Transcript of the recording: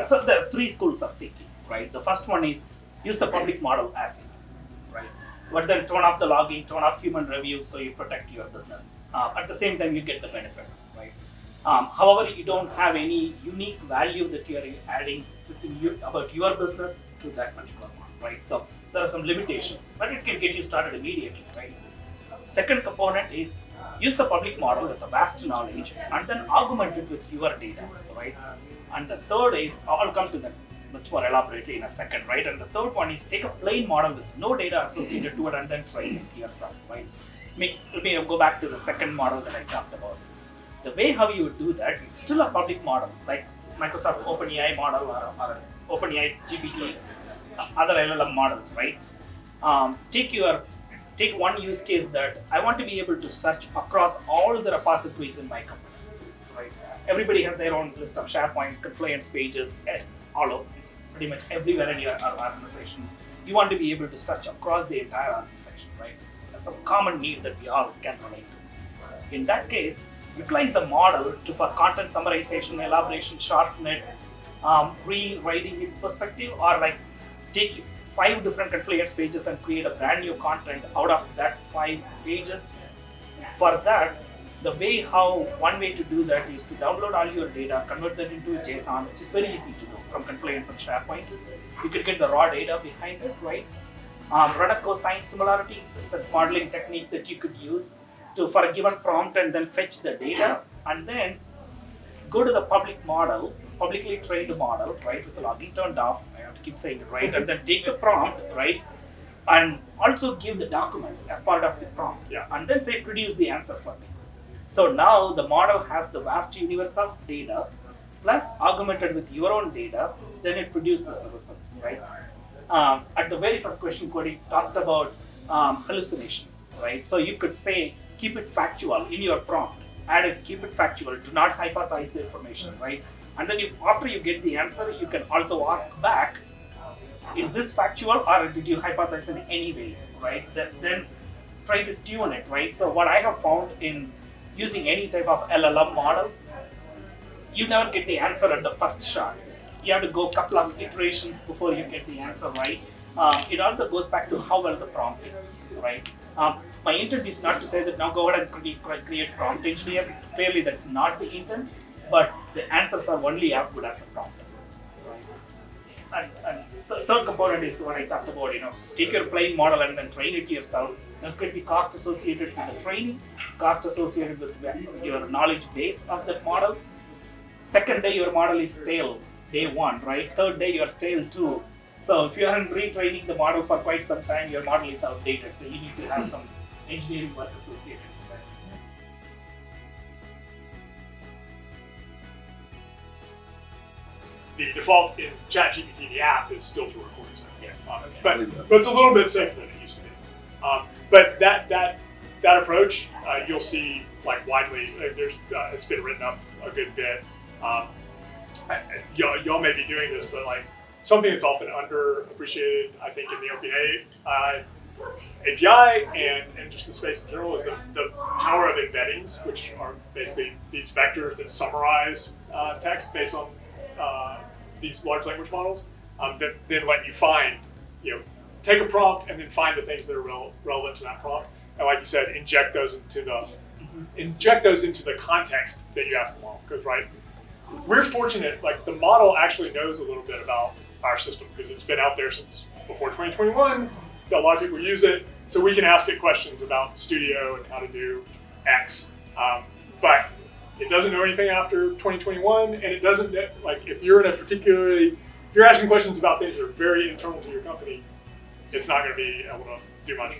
So there are three schools of thinking, right? The first one is use the public model as is, right? But then turn off the logging, turn off human review, so you protect your business. At the same time, you get the benefit, right? However, you don't have any unique value that you are adding within about your business to that particular one, right? So there are some limitations, but it can get you started immediately, right? Second component is use the public model with a vast knowledge and then augment it with your data, right? And the third is, I'll come to that much more elaborately in a second, right? And the third one is take a plain model with no data associated to it and then train it yourself, right? Let me go back to the second model that I talked about. The way how you would do that, it's still a public model, like Microsoft OpenAI model or OpenAI GPT, other LLM models, right? Take one use case that I want to be able to search across all the repositories in my company, right? Everybody has their own list of SharePoints, compliance pages, all over, pretty much everywhere in your organization. You want to be able to search across the entire organization, right? That's a common need that we all can relate to. In that case, utilize the model for content summarization, elaboration, shorten it, rewriting it perspective, or like take 5 different compliance pages and create a brand new content out of that 5 pages. For that, one way to do that is to download all your data, convert that into JSON, which is very easy to do from compliance and SharePoint. You could get the raw data behind it, right? Run a cosine similarity. It's a modeling technique that you could use for a given prompt and then fetch the data, and then go to the publicly trained model, right, with the logging turned off. I have to keep saying it right, and then take the prompt, right, and also give the documents as part of the prompt, and then say produce the answer for me. So now the model has the vast universe of data, plus augmented with your own data, then it produces the results, right? At the very first question, Cody talked about hallucination, right? So you could say keep it factual in your prompt. Add it, keep it factual, do not hypothesize the information, right? And then after you get the answer, you can also ask back, is this factual or did you hypothesize in any way, right? Then try to tune it, right? So what I have found in using any type of LLM model, you never get the answer at the first shot. You have to go a couple of iterations before you get the answer right. It also goes back to how well the prompt is, right? My intent is not to say that now go ahead and create prompt engineers. Clearly that's not the intent, but the answers are only as good as the prompt, right? And the third component is the one I talked about, take your plain model and then train it yourself. There's going to be cost associated with the training, cost associated with your knowledge base of that model. Second day your model is stale, day 1, right? Third day you're stale too. So if you aren't retraining the model for quite some time, your model is outdated. So you need to have some engineering work associated with that. The default in ChatGPT, the app, is still to record. Yeah. But it's a little bit safer than it used to be. But that approach, you'll see like widely. It's been written up a good bit. Y'all may be doing this, but like something that's often underappreciated, I think, in the OpenAI API and just the space in general is the power of embeddings, which are basically these vectors that summarize text based on these large language models that then let you find, take a prompt and then find the things that are relevant to that prompt. And like you said, inject those into the context that you ask the model. Because we're fortunate, like the model actually knows a little bit about our system because it's been out there since before 2021. A lot of people use it, so we can ask it questions about Studio and how to do X. But it doesn't know anything after 2021, and it doesn't, like if you're asking questions about things that are very internal to your company, it's not going to be able to do much.